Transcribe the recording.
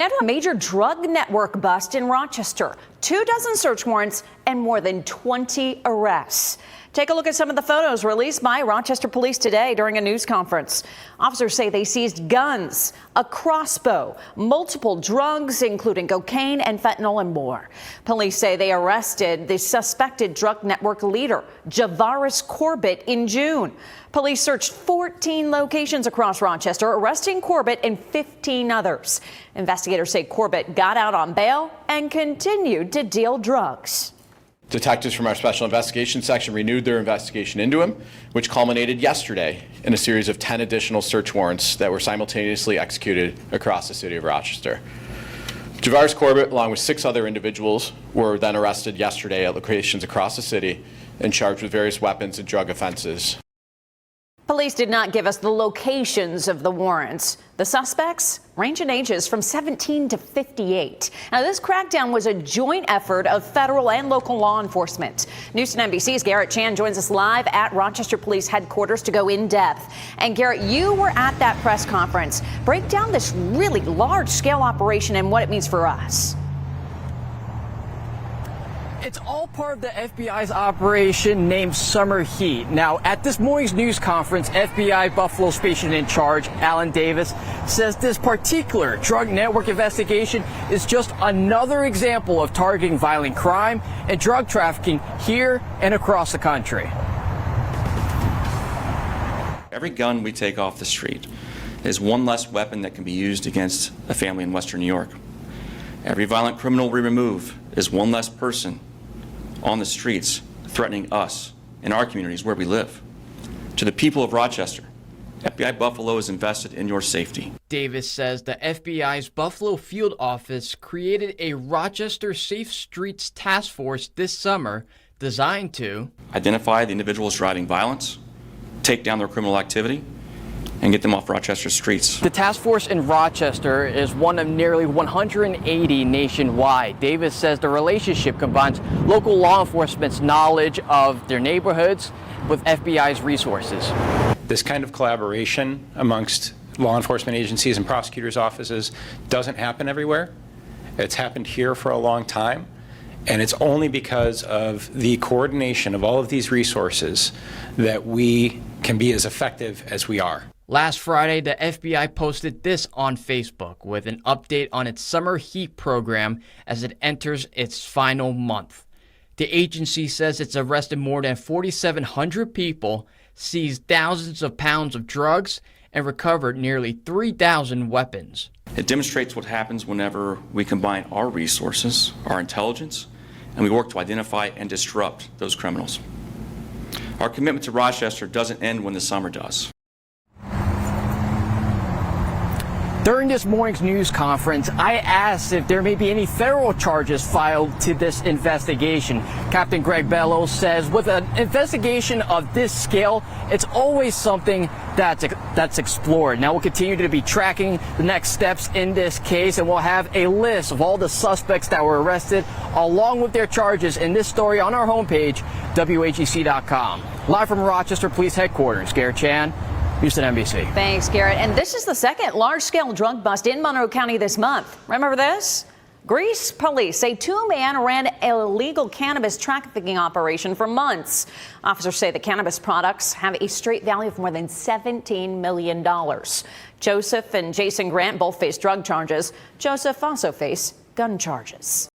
And a major drug network bust in Rochester. 24 search warrants and more than 20 arrests. Take a look at some of the photos released by Rochester Police today during a news conference. Officers say they seized guns, a crossbow, multiple drugs, including cocaine and fentanyl and more. Police say they arrested the suspected drug network leader, Javaris Corbett, in June. Police searched 14 locations across Rochester, arresting Corbett and 15 others. Investigators say Corbett got out on bail and continued to deal drugs. Detectives from our Special Investigations Section renewed their investigation into him, which culminated yesterday in a series of 10 additional search warrants that were simultaneously executed across the city of Rochester. Javaris Corbett, along with 6 other individuals, were then arrested yesterday at locations across the city and charged with various weapons and drug offenses. Police did not give us the locations of the warrants. The suspects range in ages from 17 to 58. Now, this crackdown was a joint effort of federal and local law enforcement. News 10 NBC's Garrett Chan joins us live at Rochester Police headquarters to go in depth. And Garrett, you were at that press conference. Break down this really large-scale operation and what it means for us. It's all part of the FBI's operation named Summer Heat. Now, at this morning's news conference, FBI Buffalo Station in charge, Alan Davis, says this particular drug network investigation is just another example of targeting violent crime and drug trafficking here and across the country. Every gun we take off the street is one less weapon that can be used against a family in Western New York. Every violent criminal we remove is one less person on the streets threatening us in our communities where we live. To the people of Rochester, FBI Buffalo is invested in your safety. Davis says the FBI's Buffalo field office created a Rochester Safe Streets task force this summer designed to identify the individuals driving violence, take down their criminal activity, and get them off Rochester streets. The task force in Rochester is one of nearly 180 nationwide. Davis says the relationship combines local law enforcement's knowledge of their neighborhoods with FBI's resources. This kind of collaboration amongst law enforcement agencies and prosecutors' offices doesn't happen everywhere. It's happened here for a long time, and it's only because of the coordination of all of these resources that we can be as effective as we are. Last Friday, the FBI posted this on Facebook with an update on its Summer Heat program as it enters its final month. The agency says it's arrested more than 4,700 people, seized thousands of pounds of drugs, and recovered nearly 3,000 weapons. It demonstrates what happens whenever we combine our resources, our intelligence, and we work to identify and disrupt those criminals. Our commitment to Rochester doesn't end when the summer does. During this morning's news conference, I asked if there may be any federal charges filed to this investigation. Captain Greg Bellows says with an investigation of this scale, it's always something that's explored. Now, we'll continue to be tracking the next steps in this case, and we'll have a list of all the suspects that were arrested along with their charges in this story on our homepage, WAGC.com. Live from Rochester Police Headquarters, Garrett Chan, News 10 NBC. Thanks, Garrett. And this is the second large-scale drug bust in Monroe County this month. Remember this? Greece police say 2 men ran an illegal cannabis trafficking operation for months. Officers say the cannabis products have a straight value of more than $17 million. Joseph and Jason Grant both face drug charges. Joseph also faced gun charges.